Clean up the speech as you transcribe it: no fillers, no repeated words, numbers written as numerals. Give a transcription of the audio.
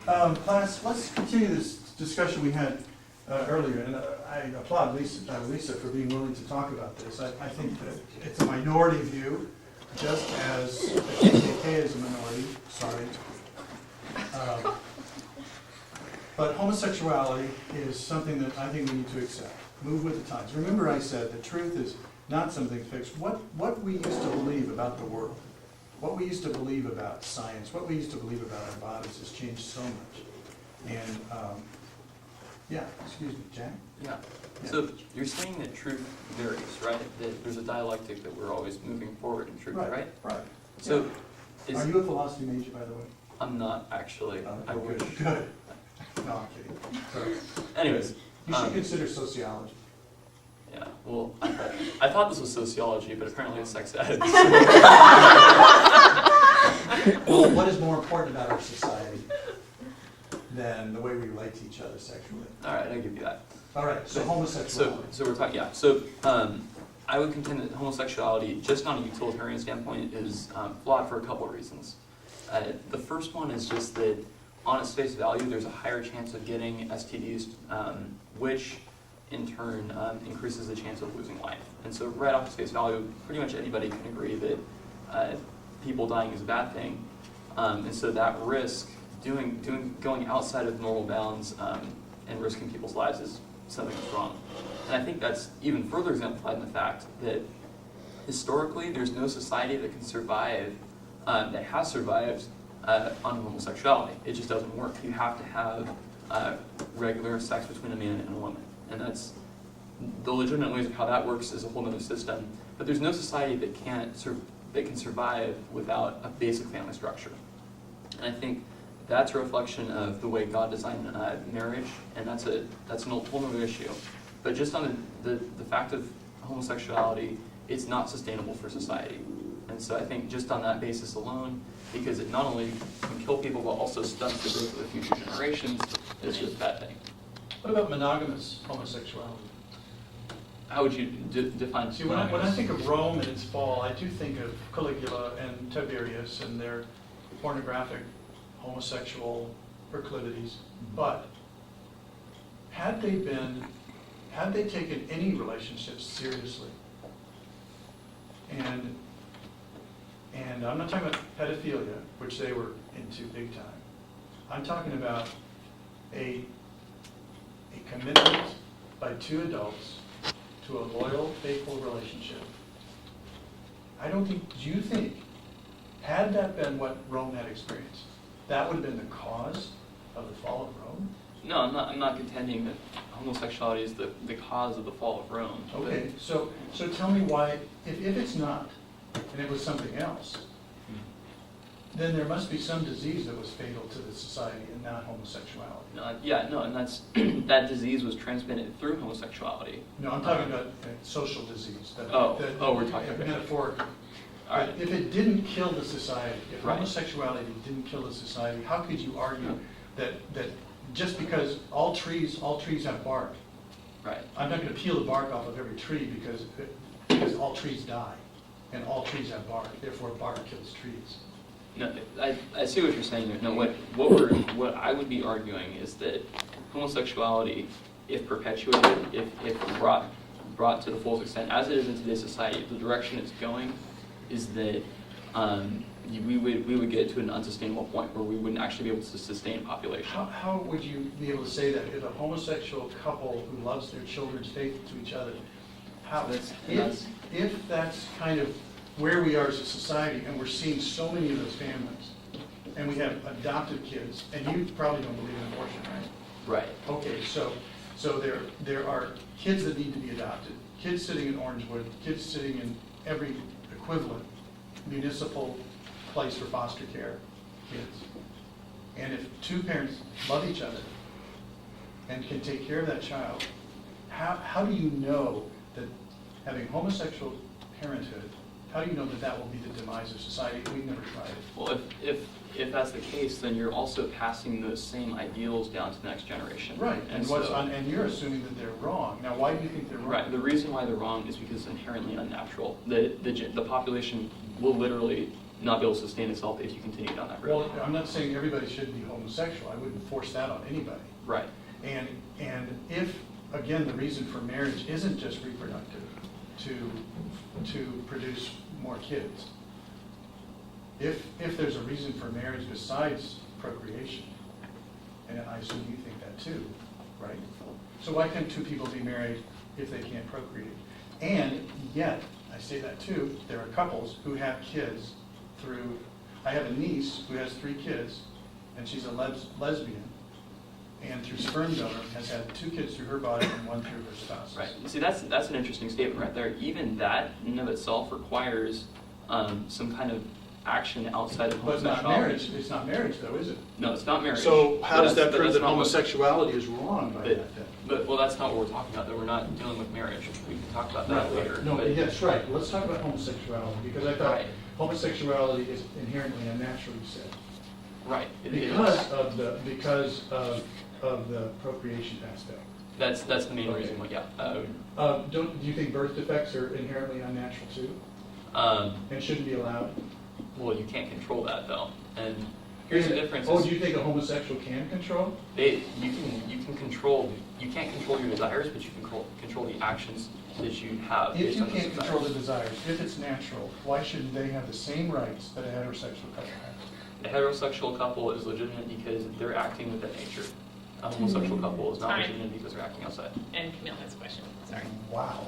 Class, let's continue this discussion we had earlier, and I applaud Lisa for being willing to talk about this. I think that it's a minority view, just as the KKK is a minority, sorry. But homosexuality is something that I think we need to accept, move with the times. Remember I said the truth is not something fixed. What we used to believe about the world, what we used to believe about science, what we used to believe about our bodies has changed so much. And, yeah, excuse me, Jack? Yeah. Yeah. So you're saying that truth varies, right? That there's a dialectic that we're always moving forward in truth, right? Right. So Are you a philosophy major, by the way? I'm not actually. I Good. wish. Good. No, I'm kidding. Sorry. Anyways, You should consider sociology. yeah. Well, I thought this was sociology, but apparently it's sex ed. Well, what is more important about our society than the way we relate to each other sexually? All right, I give you that. All right, so homosexuality. So we're talking, yeah. So I would contend that homosexuality, just on a utilitarian standpoint, is flawed for a couple of reasons. The first one is just that on its face value, there's a higher chance of getting STDs, which in turn increases the chance of losing life. And so right off its face value, pretty much anybody can agree that people dying is a bad thing. And so that risk, going outside of normal bounds and risking people's lives is something that's wrong. And I think that's even further exemplified in the fact that historically there's no society that can survive, that has survived on homosexuality. It just doesn't work. You have to have regular sex between a man and a woman. And that's the legitimate ways of how that works is a whole other system. But there's no society that can survive without a basic family structure. And I think that's a reflection of the way God designed marriage, and that's an whole other issue. But just on the fact of homosexuality, it's not sustainable for society. And so I think just on that basis alone, because it not only can kill people, but also stunts the growth of the future generations, it's just a bad thing. What about monogamous homosexuality? How would you define See, when I think of Rome and its fall, I do think of Caligula and Tiberius and their pornographic homosexual proclivities. But had they taken any relationships seriously, and I'm not talking about pedophilia, which they were into big time. I'm talking about a commitment by two adults to a loyal, faithful relationship. Do you think, had that been what Rome had experienced, that would have been the cause of the fall of Rome? No, I'm not contending that homosexuality is the cause of the fall of Rome. Okay, so tell me why, if it's not, and it was something else, then there must be some disease that was fatal to the society and not homosexuality. And that's that disease was transmitted through homosexuality. No, I'm talking about social disease. We're talking about metaphorically. All right. If it didn't kill the society, if Right. homosexuality didn't kill the society, how could you argue that just because all trees have bark? Right. I'm not going to peel the bark off of every tree because all trees die, and all trees have bark. Therefore, bark kills trees. No, I see what you're saying there. No, what I would be arguing is that homosexuality, if perpetuated, if brought to the fullest extent, as it is in today's society, the direction it's going is that we would get to an unsustainable point where we wouldn't actually be able to sustain population. How would you be able to say that if a homosexual couple who loves their children's faith to each other, if that's kind of where we are as a society, and we're seeing so many of those families, and we have adopted kids, and you probably don't believe in abortion, right? Right. Okay, so there are kids that need to be adopted, kids sitting in Orangewood, kids sitting in every equivalent municipal place for foster care kids. And if two parents love each other and can take care of that child, how do you know that having homosexual parenthood, how do you know that will be the demise of society? We've never tried it. Well, if that's the case, then you're also passing those same ideals down to the next generation. Right, and you're assuming that they're wrong. Now, why do you think they're wrong? Right. The reason why they're wrong is because it's inherently unnatural. The population will literally not be able to sustain itself if you continue down that road. Well, I'm not saying everybody should be homosexual, I wouldn't force that on anybody. Right. And if, again, the reason for marriage isn't just reproductive, to produce more kids, if there's a reason for marriage besides procreation, and I assume you think that too, right? So why can't two people be married if they can't procreate? And yet, I say that too, there are couples who have kids through, I have a niece who has 3 kids, and she's a lesbian, and through sperm donor has had 2 kids through her body and 1 through her spouse. Right. See, that's an interesting statement right there. Even that in and of itself requires some kind of action outside of But it's not homosexuality. marriage, it's not marriage though, is it? No, it's not marriage. So how does But that prove that's that not what- homosexuality is wrong by that then? But, well, that's not what we're talking about, though. We're not dealing with marriage. We can talk about that later. No, but- that's right, let's talk about homosexuality, because I thought Right. homosexuality is inherently unnatural, you said. Right. it is. Because of the procreation aspect. That's the main Okay. reason why, yeah. Do you think birth defects are inherently unnatural too, and shouldn't be allowed? Well, you can't control that, though. And here's the difference. Oh, is do you think a homosexual can control? you can control, you can't control your desires, but you can control the actions that you have. If based you on those can't control the desires. desires, if it's natural, why shouldn't they have the same rights that a heterosexual couple has? A heterosexual couple is legitimate because they're acting within nature. A homosexual couple is not Time. legitimate because they're acting outside. And Camille has a question, sorry. Wow.